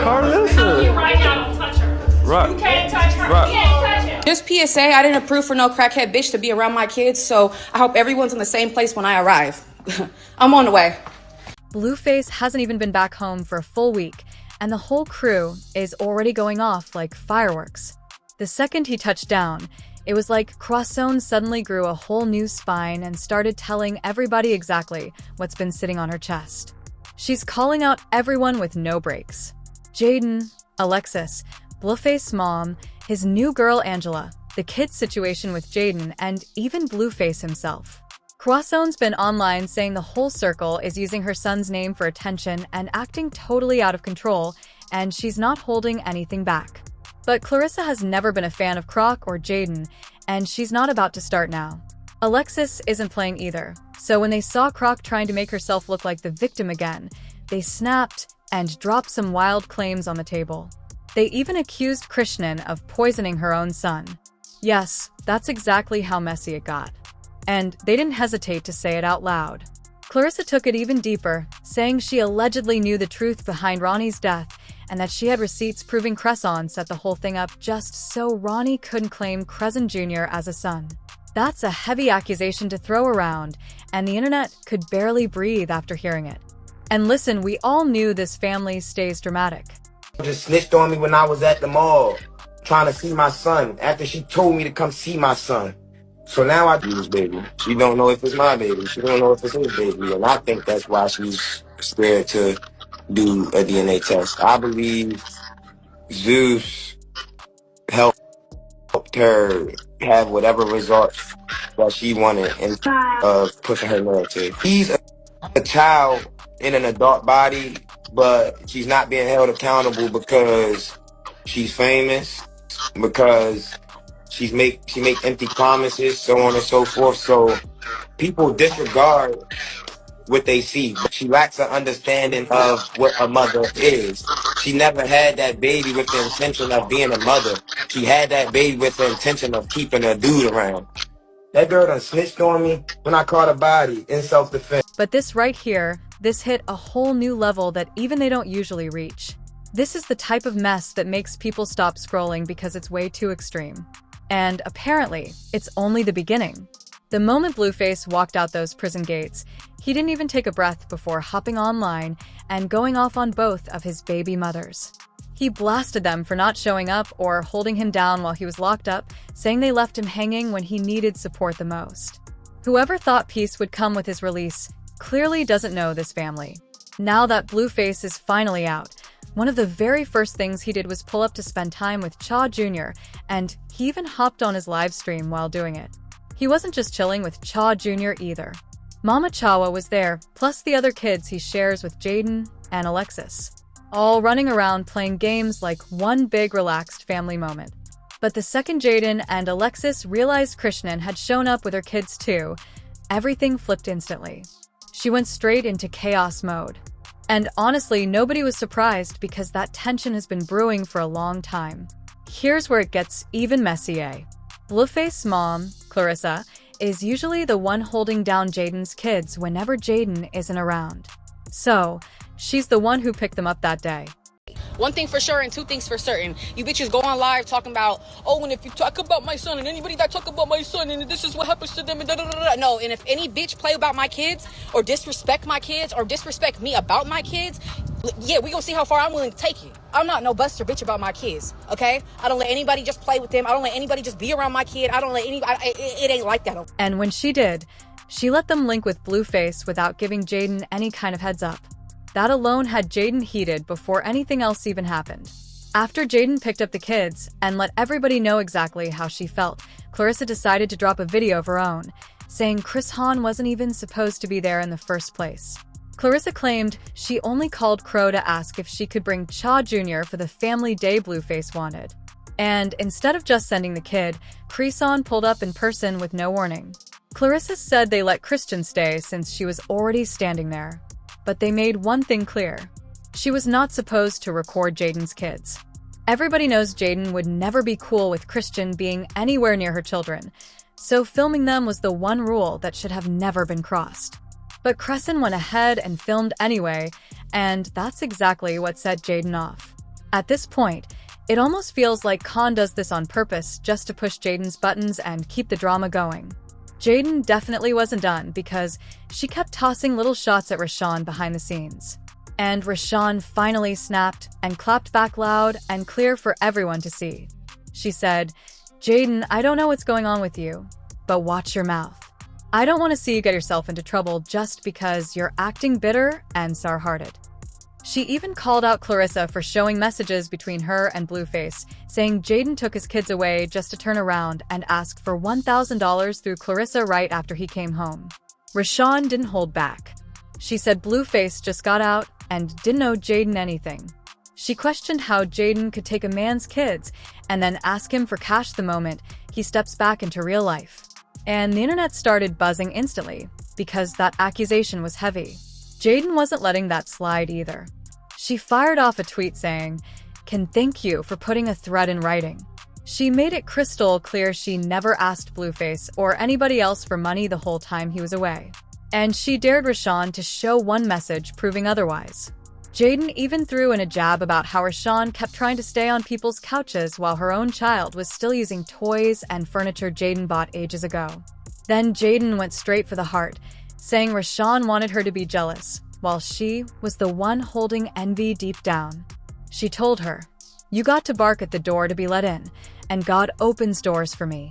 Tell you right now, don't touch her. Right. You can't touch her. Right. You can't touch him. Just PSA, I didn't approve for no crackhead bitch to be around my kids, so I hope everyone's in the same place when I arrive. I'm on the way. Blueface hasn't even been back home for a full week, and the whole crew is already going off like fireworks. The second he touched down, it was like Chrisean suddenly grew a whole new spine and started telling everybody exactly what's been sitting on her chest. She's calling out everyone with no breaks. Jaden, Alexis, Blueface's mom, his new girl Angela, the kid's situation with Jaden, and even Blueface himself. Chrisean's been online saying the whole circle is using her son's name for attention and acting totally out of control, and she's not holding anything back. But Clarissa has never been a fan of Croc or Jaden, and she's not about to start now. Alexis isn't playing either, so when they saw Croc trying to make herself look like the victim again, they snapped and dropped some wild claims on the table. They even accused Chrisean of poisoning her own son. Yes, that's exactly how messy it got. And they didn't hesitate to say it out loud. Clarissa took it even deeper, saying she allegedly knew the truth behind Ronnie's death and that she had receipts proving Chrisean set the whole thing up just so Ronnie couldn't claim Chrisean Jr. as a son. That's a heavy accusation to throw around, and the internet could barely breathe after hearing it. And listen, we all knew this family stays dramatic. Just snitched on me when I was at the mall, trying to see my son, after she told me to come see my son. So now I do this baby. She don't know if it's my baby. She don't know if it's his baby. And I think that's why she's scared to do a DNA test. I believe Zeus helped her have whatever results that she wanted and pushing her narrative. He's a child in an adult body, but she's not being held accountable because she's famous, because she make empty promises, so on and so forth. So people disregard what they see. She lacks an understanding of what a mother is. She never had that baby with the intention of being a mother. She had that baby with the intention of keeping a dude around. That girl done snitched on me when I caught a body in self-defense. But this right here, this hit a whole new level that even they don't usually reach. This is the type of mess that makes people stop scrolling because it's way too extreme. And apparently, it's only the beginning. The moment Blueface walked out those prison gates, he didn't even take a breath before hopping online and going off on both of his baby mothers. He blasted them for not showing up or holding him down while he was locked up, saying they left him hanging when he needed support the most. Whoever thought peace would come with his release clearly doesn't know this family. Now that Blueface is finally out, one of the very first things he did was pull up to spend time with Cha Jr., and he even hopped on his live stream while doing it. He wasn't just chilling with Cha Jr. either. Mama Chawa was there, plus the other kids he shares with Jaden and Alexis, all running around playing games like one big relaxed family moment. But the second Jaden and Alexis realized Chrisean had shown up with her kids too, everything flipped instantly. She went straight into chaos mode. And honestly, nobody was surprised because that tension has been brewing for a long time. Here's where it gets even messier. Blueface's mom, Clarissa, is usually the one holding down Jaden's kids whenever Jaden isn't around. So, she's the one who picked them up that day. One thing for sure and two things for certain. You bitches go on live talking about, oh, and if you talk about my son and anybody that talk about my son and this is what happens to them and da-da-da-da. No, and if any bitch play about my kids or disrespect my kids or disrespect me about my kids, yeah, we gonna see how far I'm willing to take you. I'm not no buster bitch about my kids, okay? I don't let anybody just play with them. I don't let anybody just be around my kid. I don't let anybody, it ain't like that. And when she did, she let them link with Blueface without giving Jaden any kind of heads up. That alone had Jaden heated before anything else even happened. After Jaden picked up the kids and let everybody know exactly how she felt, Clarissa decided to drop a video of her own, saying Chrisean wasn't even supposed to be there in the first place. Clarissa claimed she only called Crow to ask if she could bring Cha Jr. for the family day Blueface wanted. And instead of just sending the kid, Chrisean pulled up in person with no warning. Clarissa said they let Chrisean stay since she was already standing there. But they made one thing clear. She was not supposed to record Jaden's kids. Everybody knows Jaden would never be cool with Chrisean being anywhere near her children, so filming them was the one rule that should have never been crossed. But Chrisean went ahead and filmed anyway, and that's exactly what set Jaden off. At this point, it almost feels like Khan does this on purpose just to push Jaden's buttons and keep the drama going. Jaden definitely wasn't done because she kept tossing little shots at Chrisean behind the scenes. And Chrisean finally snapped and clapped back loud and clear for everyone to see. She said, "Jaden, I don't know what's going on with you, but watch your mouth. I don't want to see you get yourself into trouble just because you're acting bitter and sour-hearted." She even called out Clarissa for showing messages between her and Blueface, saying Jaden took his kids away just to turn around and ask for $1,000 through Clarissa right after he came home. Chrisean didn't hold back. She said Blueface just got out and didn't owe Jaden anything. She questioned how Jaden could take a man's kids and then ask him for cash the moment he steps back into real life. And the internet started buzzing instantly because that accusation was heavy. Jaden wasn't letting that slide either. She fired off a tweet saying, "Can thank you for putting a threat in writing." She made it crystal clear she never asked Blueface or anybody else for money the whole time he was away. And she dared Chrisean to show one message proving otherwise. Jaden even threw in a jab about how Chrisean kept trying to stay on people's couches while her own child was still using toys and furniture Jaden bought ages ago. Then Jaden went straight for the heart, saying Chrisean wanted her to be jealous, while she was the one holding envy deep down. She told her, "You got to bark at the door to be let in, and God opens doors for me."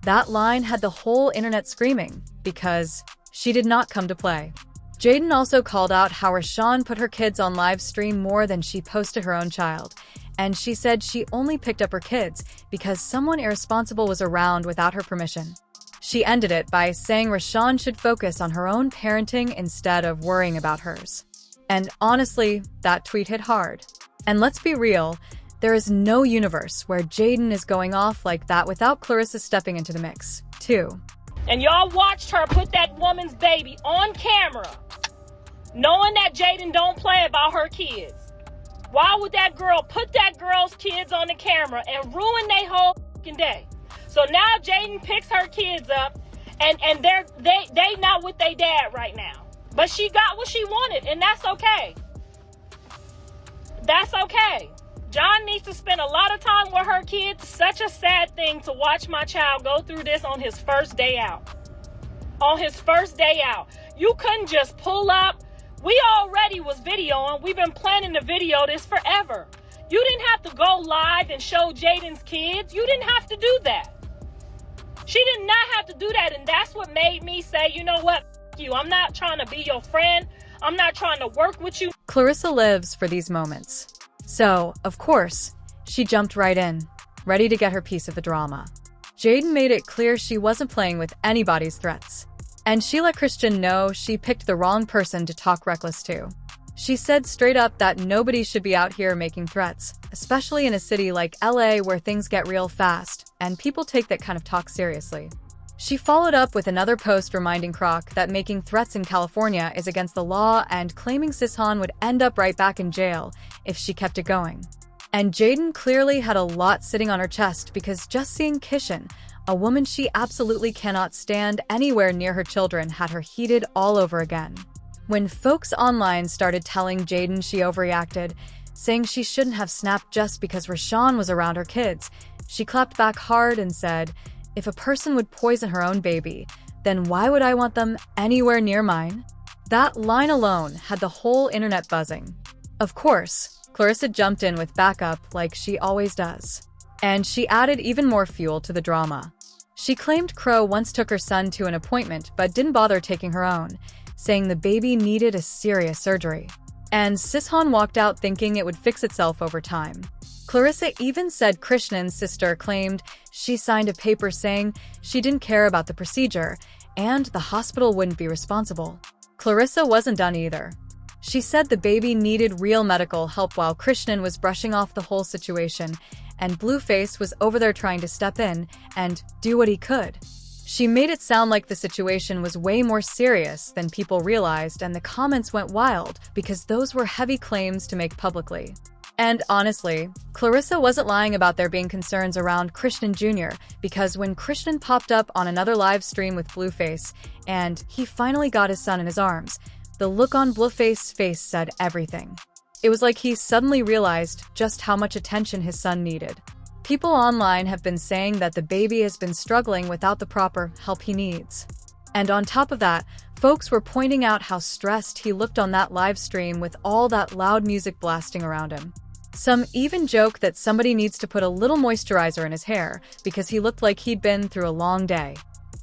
That line had the whole internet screaming, because she did not come to play. Jaden also called out how Chrisean put her kids on live stream more than she posted her own child, and she said she only picked up her kids because someone irresponsible was around without her permission. She ended it by saying Chrisean should focus on her own parenting instead of worrying about hers. And honestly, that tweet hit hard. And let's be real, there is no universe where Jaden is going off like that without Clarissa stepping into the mix, too. And y'all watched her put that woman's baby on camera, knowing that Jaden don't play about her kids. Why would that girl put that girl's kids on the camera and ruin their whole fucking day? So now Jaden picks her kids up, and they not with their dad right now. But she got what she wanted, and that's okay. That's okay. John needs to spend a lot of time with her kids. Such a sad thing to watch my child go through this on his first day out. On his first day out. You couldn't just pull up. We already was videoing. We've been planning to video this forever. You didn't have to go live and show Jaden's kids. You didn't have to do that. She did not have to do that, and that's what made me say, you know what, F you. I'm not trying to be your friend. I'm not trying to work with you. Clarissa lives for these moments. So, of course, she jumped right in, ready to get her piece of the drama. Jaden made it clear she wasn't playing with anybody's threats. And she let Chrisean know she picked the wrong person to talk reckless to. She said straight up that nobody should be out here making threats, especially in a city like LA where things get real fast, and people take that kind of talk seriously. She followed up with another post reminding Croc that making threats in California is against the law and claiming Chrisean would end up right back in jail if she kept it going. And Jaden clearly had a lot sitting on her chest because just seeing Chrisean, a woman she absolutely cannot stand anywhere near her children, had her heated all over again. When folks online started telling Jaden she overreacted, saying she shouldn't have snapped just because Chrisean was around her kids, she clapped back hard and said, "If a person would poison her own baby, then why would I want them anywhere near mine?" That line alone had the whole internet buzzing. Of course, Clarissa jumped in with backup like she always does. And she added even more fuel to the drama. She claimed Crow once took her son to an appointment but didn't bother taking her own, saying the baby needed a serious surgery. And Chrisean walked out thinking it would fix itself over time. Clarissa even said Chrisean's sister claimed she signed a paper saying she didn't care about the procedure and the hospital wouldn't be responsible. Clarissa wasn't done either. She said the baby needed real medical help while Chrisean was brushing off the whole situation, and Blueface was over there trying to step in and do what he could. She made it sound like the situation was way more serious than people realized, and the comments went wild because those were heavy claims to make publicly. And honestly, Clarissa wasn't lying about there being concerns around Chrisean Jr. because when Chrisean popped up on another live stream with Blueface and he finally got his son in his arms, the look on Blueface's face said everything. It was like he suddenly realized just how much attention his son needed. People online have been saying that the baby has been struggling without the proper help he needs. And on top of that, folks were pointing out how stressed he looked on that live stream with all that loud music blasting around him. Some even joke that somebody needs to put a little moisturizer in his hair because he looked like he'd been through a long day.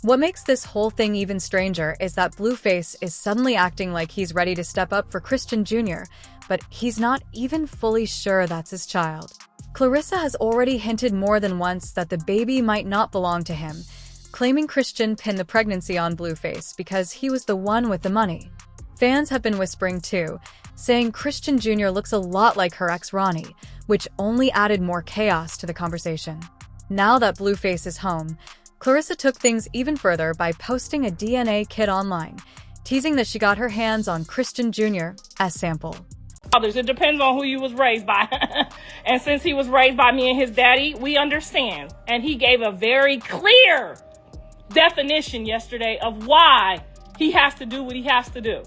What makes this whole thing even stranger is that Blueface is suddenly acting like he's ready to step up for Chrisean Jr., but he's not even fully sure that's his child. Clarissa has already hinted more than once that the baby might not belong to him, claiming Chrisean pinned the pregnancy on Blueface because he was the one with the money. Fans have been whispering too, saying Chrisean Jr. looks a lot like her ex Ronnie, which only added more chaos to the conversation. Now that Blueface is home, Clarissa took things even further by posting a DNA kit online, teasing that she got her hands on Chrisean Jr.'s sample. It depends on who you was raised by. And since he was raised by me and his daddy, we understand. And he gave a very clear definition yesterday of why he has to do what he has to do.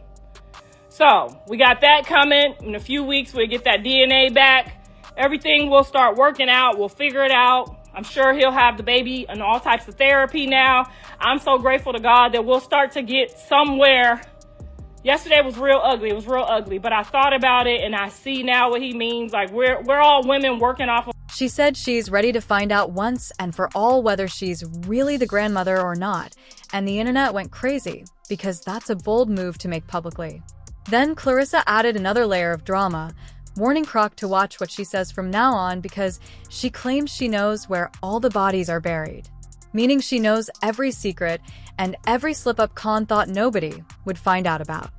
So we got that coming. In a few weeks, we'll get that DNA back. Everything will start working out. We'll figure it out. I'm sure he'll have the baby and all types of therapy now. I'm so grateful to God that we'll start to get somewhere. Yesterday was real ugly. It was real ugly. But I thought about it and I see now what he means. Like we're all women working off of. She said she's ready to find out once and for all whether she's really the grandmother or not. And the internet went crazy because that's a bold move to make publicly. Then Clarissa added another layer of drama, warning Croc to watch what she says from now on because she claims she knows where all the bodies are buried. Meaning she knows every secret and every slip-up Khan thought nobody would find out about.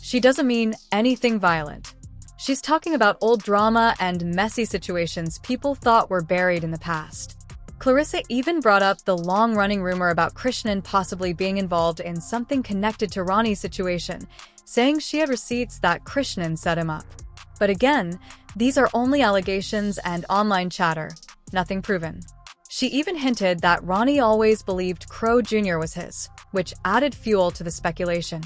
She doesn't mean anything violent. She's talking about old drama and messy situations people thought were buried in the past. Clarissa even brought up the long-running rumor about Chrisean possibly being involved in something connected to Ronnie's situation, saying she had receipts that Chrisean set him up. But again, these are only allegations and online chatter, nothing proven. She even hinted that Ronnie always believed Crow Jr. was his, which added fuel to the speculation.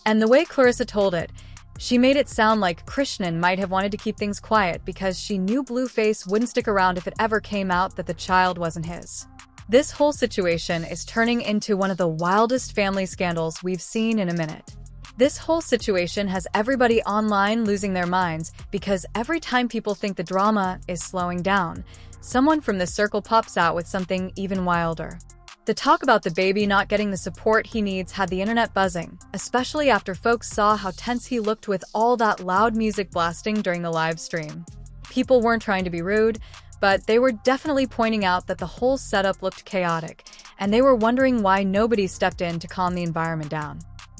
And the way Clarissa told it, she made it sound like Chrisean might have wanted to keep things quiet because she knew Blueface wouldn't stick around if it ever came out that the child wasn't his. This whole situation is turning into one of the wildest family scandals we've seen in a minute. This whole situation has everybody online losing their minds because every time people think the drama is slowing down, someone from this circle pops out with something even wilder. The talk about the baby not getting the support he needs had the internet buzzing, especially after folks saw how tense he looked with all that loud music blasting during the live stream. People weren't trying to be rude, but they were definitely pointing out that the whole setup looked chaotic, and they were wondering why nobody stepped in to calm the environment down.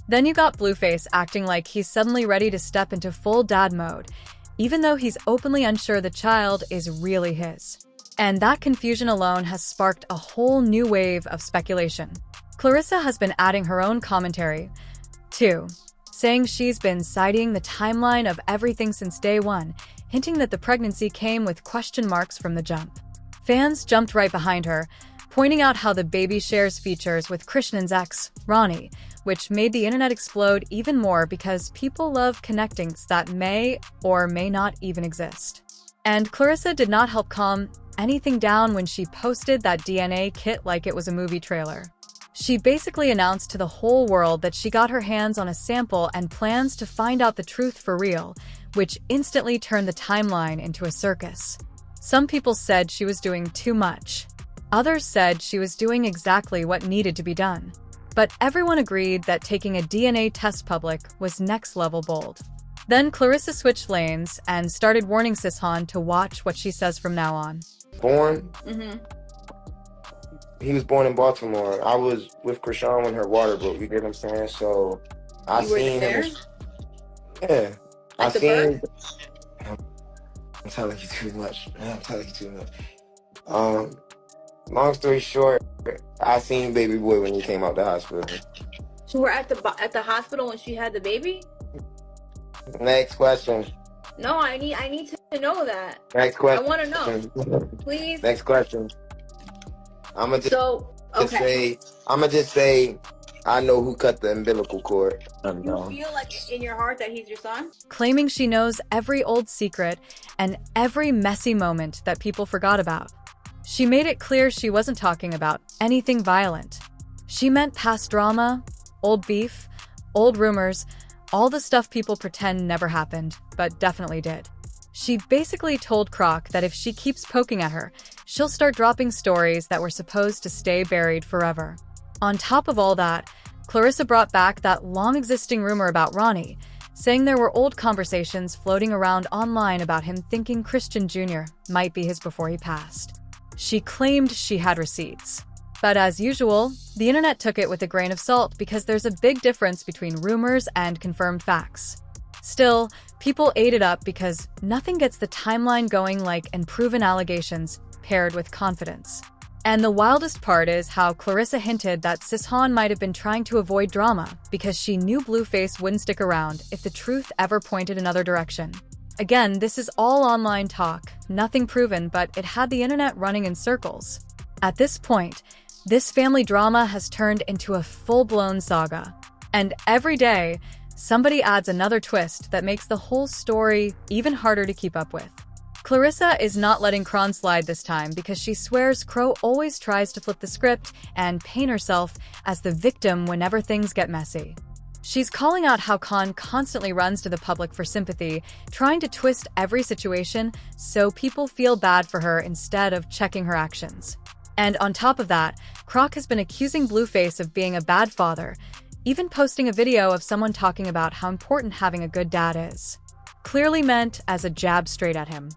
Then you got Blueface acting like he's suddenly ready to step into full dad mode, even though he's openly unsure the child is really his. And that confusion alone has sparked a whole new wave of speculation. Clarissa has been adding her own commentary, too, saying she's been citing the timeline of everything since day one, hinting that the pregnancy came with question marks from the jump. Fans jumped right behind her, pointing out how the baby shares features with Chrisean's ex, Ronnie, which made the internet explode even more because people love connectings that may or may not even exist. And Clarissa did not help calm anything down when she posted that DNA kit like it was a movie trailer. She basically announced to the whole world that she got her hands on a sample and plans to find out the truth for real, which instantly turned the timeline into a circus. Some people said she was doing too much. Others said she was doing exactly what needed to be done. But everyone agreed that taking a DNA test public was next-level bold. Then Clarissa switched lanes and started warning Sishan to watch what she says from now on. Born? He was born in Baltimore. I was with Chrisean when her water broke, you get what I'm saying? So I seen him. Yeah. I seen. I'm telling you too much. Long story short, I seen baby boy when he came out the hospital. So we're at the hospital when she had the baby? Next question. No, I need to know that. Next question. I want to know. Please. Next question. I'ma just say I know who cut the umbilical cord. You feel like in your heart that he's your son? Claiming she knows every old secret and every messy moment that people forgot about. She made it clear she wasn't talking about anything violent. She meant past drama, old beef, old rumors, all the stuff people pretend never happened, but definitely did. She basically told Croc that if she keeps poking at her, she'll start dropping stories that were supposed to stay buried forever. On top of all that, Clarissa brought back that long-existing rumor about Ronnie, saying there were old conversations floating around online about him thinking Chrisean Jr. might be his before he passed. She claimed she had receipts. But as usual, the internet took it with a grain of salt because there's a big difference between rumors and confirmed facts. Still, people ate it up because nothing gets the timeline going like unproven allegations paired with confidence. And the wildest part is how Clarissa hinted that Chrisean might have been trying to avoid drama because she knew Blueface wouldn't stick around if the truth ever pointed another direction. Again, this is all online talk, nothing proven, but it had the internet running in circles. At this point, this family drama has turned into a full-blown saga. And every day, somebody adds another twist that makes the whole story even harder to keep up with. Clarissa is not letting Kron slide this time because she swears Crow always tries to flip the script and paint herself as the victim whenever things get messy. She's calling out how Khan constantly runs to the public for sympathy, trying to twist every situation so people feel bad for her instead of checking her actions. And on top of that, Croc has been accusing Blueface of being a bad father, even posting a video of someone talking about how important having a good dad is. Clearly meant as a jab straight at him.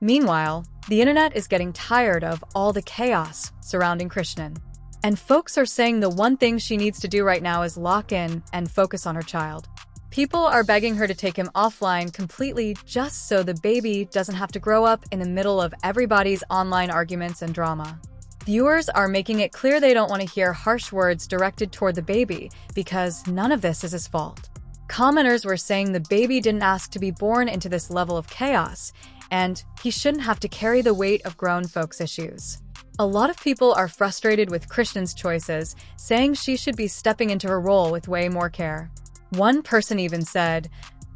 Meanwhile, the internet is getting tired of all the chaos surrounding Chrisean. And folks are saying the one thing she needs to do right now is lock in and focus on her child. People are begging her to take him offline completely just so the baby doesn't have to grow up in the middle of everybody's online arguments and drama. Viewers are making it clear they don't want to hear harsh words directed toward the baby because none of this is his fault. Commenters were saying the baby didn't ask to be born into this level of chaos, and he shouldn't have to carry the weight of grown folks' issues. A lot of people are frustrated with Chrisean's choices, saying she should be stepping into her role with way more care. One person even said,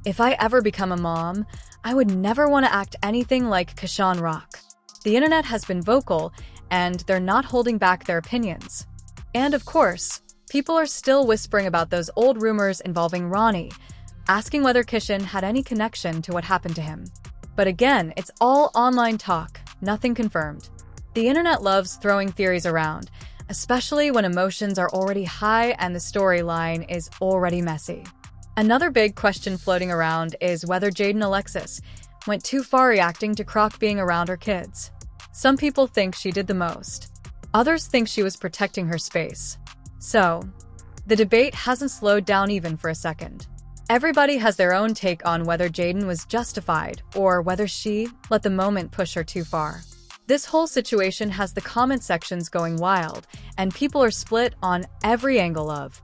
"If I ever become a mom, I would never want to act anything like Chrisean Rock." The internet has been vocal, and they're not holding back their opinions. And of course, people are still whispering about those old rumors involving Ronnie, asking whether Chrisean had any connection to what happened to him. But again, it's all online talk, nothing confirmed. The internet loves throwing theories around, especially when emotions are already high and the storyline is already messy. Another big question floating around is whether Jaden Alexis went too far reacting to Croc being around her kids. Some people think she did the most. Others think she was protecting her space. So, the debate hasn't slowed down even for a second. Everybody has their own take on whether Jaden was justified or whether she let the moment push her too far. This whole situation has the comment sections going wild, and people are split on every angle of